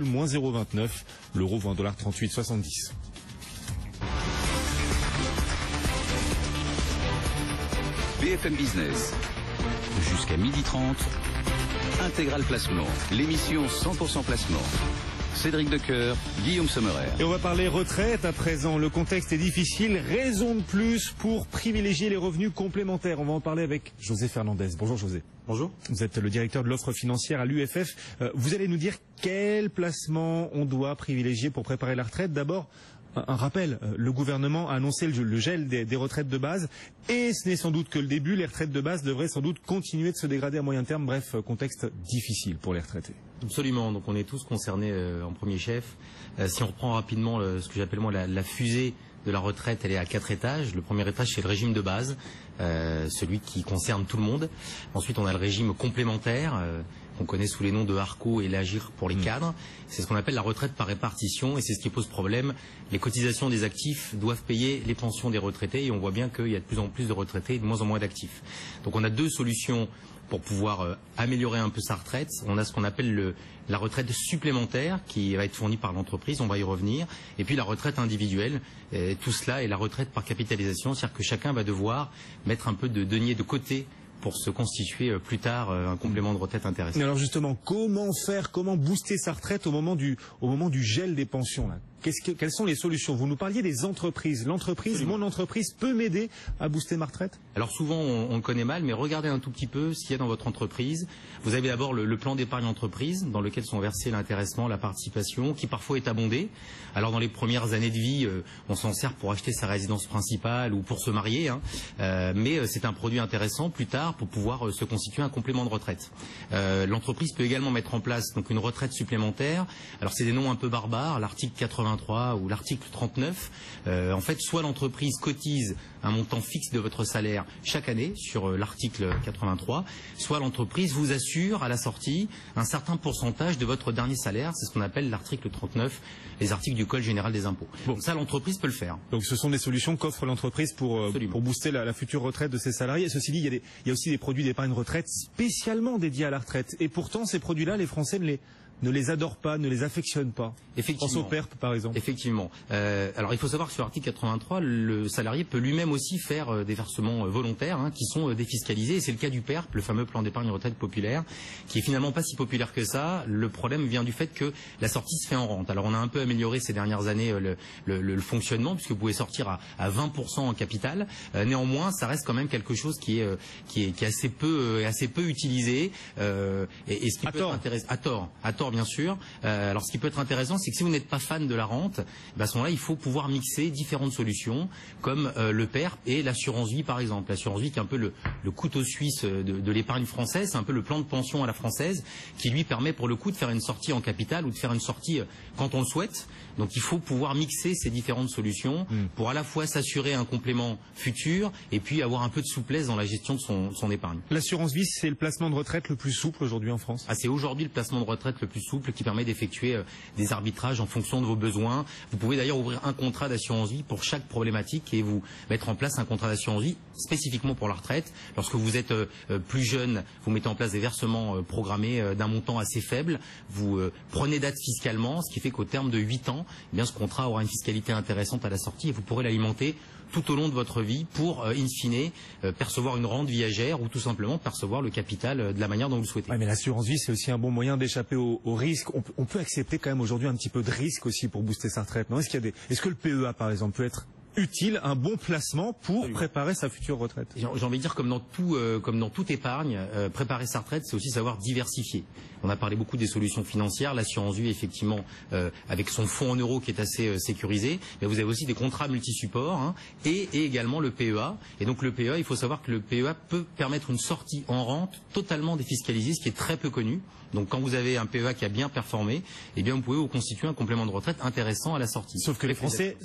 moins 0,29. L'euro vaut 1,3870 $. BFM Business, jusqu'à 12h30, Intégral Placement, l'émission 100% placement. Cédric Decoeur, Guillaume Sommerer. Et on va parler retraite à présent. Le contexte est difficile. Raison de plus pour privilégier les revenus complémentaires. On va en parler avec José Fernandez. Bonjour José. Bonjour. Vous êtes le directeur de l'offre financière à l'UFF. Vous allez nous dire quel placement on doit privilégier pour préparer la retraite. D'abord, un rappel, le gouvernement a annoncé le gel des retraites de base et ce n'est sans doute que le début. Les retraites de base devraient sans doute continuer de se dégrader à moyen terme. Bref, contexte difficile pour les retraités. Absolument, donc on est tous concernés en premier chef. Si on reprend rapidement ce que j'appelle moi la fusée de la retraite, elle est à 4 étages. Le premier étage, c'est le régime de base, celui qui concerne tout le monde. Ensuite, on a le régime complémentaire, qu'on connaît sous les noms de Harco et l'Agir pour les cadres. C'est ce qu'on appelle la retraite par répartition et c'est ce qui pose problème. Les cotisations des actifs doivent payer les pensions des retraités et on voit bien qu'il y a de plus en plus de retraités et de moins en moins d'actifs. Donc on a deux solutions pour pouvoir améliorer un peu sa retraite. On a ce qu'on appelle la retraite supplémentaire qui va être fournie par l'entreprise, on va y revenir, et puis la retraite individuelle. Et tout cela est la retraite par capitalisation, c'est-à-dire que chacun va devoir mettre un peu de denier de côté pour se constituer plus tard un complément de retraite intéressant. Alors justement, comment faire, comment booster sa retraite au moment du gel des pensions là? Quelles sont les solutions? Vous nous parliez des entreprises. L'entreprise, mon entreprise peut m'aider à booster ma retraite? Alors souvent on le connaît mal, mais regardez un tout petit peu ce qu'il y a dans votre entreprise. Vous avez d'abord le plan d'épargne entreprise dans lequel sont versés l'intéressement, la participation, qui parfois est abondé. Alors dans les premières années de vie, on s'en sert pour acheter sa résidence principale ou pour se marier, mais c'est un produit intéressant plus tard pour pouvoir se constituer un complément de retraite. L'entreprise peut également mettre en place donc une retraite supplémentaire. Alors c'est des noms un peu barbares, l'article 83 ou l'article 39. En fait, soit l'entreprise cotise un montant fixe de votre salaire chaque année sur l'article 83, soit l'entreprise vous assure à la sortie un certain pourcentage de votre dernier salaire. C'est ce qu'on appelle l'article 39, les articles du Code général des impôts. Bon, ça l'entreprise peut le faire. Donc ce sont des solutions qu'offre l'entreprise pour booster la future retraite de ses salariés. Ceci dit, il y a aussi des produits d'épargne retraite spécialement dédiés à la retraite. Et pourtant, ces produits-là, les Français ne les adorent pas, ne les affectionnent pas. Effectivement. Pense au PERP, par exemple. Effectivement. Alors il faut savoir que sur l'article 83, le salarié peut lui-même aussi faire des versements volontaires qui sont défiscalisés. Et c'est le cas du PERP, le fameux plan d'épargne retraite populaire, qui est finalement pas si populaire que ça. Le problème vient du fait que la sortie se fait en rente. Alors on a un peu amélioré ces dernières années le fonctionnement, puisque vous pouvez sortir à 20% en capital. Néanmoins, ça reste quand même quelque chose qui est assez peu utilisé. Et ce qui peut être intéressant, à tort bien sûr. Alors ce qui peut être intéressant, c'est que si vous n'êtes pas fan de la rente, à ce moment-là, il faut pouvoir mixer différentes solutions, comme le PERP et l'assurance vie par exemple. L'assurance vie qui est un peu le couteau suisse de l'épargne française, c'est un peu le plan de pension à la française, qui lui permet pour le coup de faire une sortie en capital ou de faire une sortie quand on le souhaite. Donc il faut pouvoir mixer ces différentes solutions pour à la fois s'assurer un complément futur et puis avoir un peu de souplesse dans la gestion de son épargne. L'assurance vie, c'est le placement de retraite le plus souple aujourd'hui en France? C'est aujourd'hui le placement de retraite le plus souple qui permet d'effectuer des arbitrages en fonction de vos besoins. Vous pouvez d'ailleurs ouvrir un contrat d'assurance vie pour chaque problématique et vous mettre en place un contrat d'assurance vie spécifiquement pour la retraite. Lorsque vous êtes plus jeune, vous mettez en place des versements programmés d'un montant assez faible. Vous prenez date fiscalement, ce qui fait qu'au terme de 8 ans, eh bien, ce contrat aura une fiscalité intéressante à la sortie et vous pourrez l'alimenter tout au long de votre vie pour, in fine, percevoir une rente viagère ou tout simplement percevoir le capital de la manière dont vous le souhaitez. Ouais, mais l'assurance vie, c'est aussi un bon moyen d'échapper au risque. On peut accepter quand même aujourd'hui un petit peu de risque aussi pour booster sa retraite, non? Est-ce que le PEA, par exemple, peut être utile, un bon placement pour préparer sa future retraite? J'ai envie de dire, comme dans toute épargne, préparer sa retraite, c'est aussi savoir diversifier. On a parlé beaucoup des solutions financières, l'assurance vie, effectivement, avec son fonds en euros qui est assez sécurisé, mais vous avez aussi des contrats multisupports et également le PEA. Et donc le PEA, il faut savoir que le PEA peut permettre une sortie en rente totalement défiscalisée, ce qui est très peu connu. Donc quand vous avez un PEA qui a bien performé, eh bien vous pouvez vous constituer un complément de retraite intéressant à la sortie. Sauf que les Français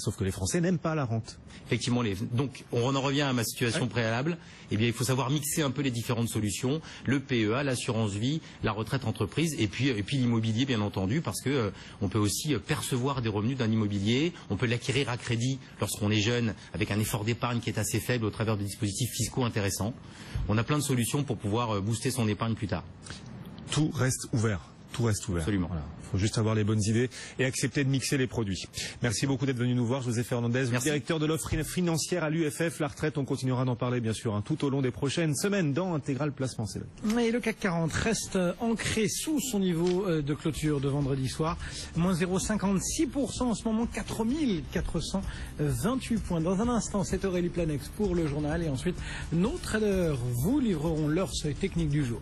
n'aiment pas la rente. Effectivement, donc on en revient à ma situation préalable. Eh bien il faut savoir mixer un peu les différentes solutions, le PEA, l'assurance vie, la retraite entreprise et puis l'immobilier bien entendu, parce que on peut aussi percevoir des revenus d'un immobilier, on peut l'acquérir à crédit lorsqu'on est jeune avec un effort d'épargne qui est assez faible au travers de dispositifs fiscaux intéressants. On a plein de solutions pour pouvoir booster son épargne plus tard. Tout reste ouvert. Tout reste ouvert. Absolument. Voilà. Il faut juste avoir les bonnes idées et accepter de mixer les produits. Merci beaucoup d'être venu nous voir, José Fernandez, directeur de l'offre financière à l'UFF. La retraite, on continuera d'en parler bien sûr tout au long des prochaines semaines dans Intégral Placement. Et le CAC 40 reste ancré sous son niveau de clôture de vendredi soir. Moins 0,56% en ce moment, 4428 points. Dans un instant, c'est Aurélie Planex pour le journal et ensuite nos traders vous livreront leur seuil technique du jour.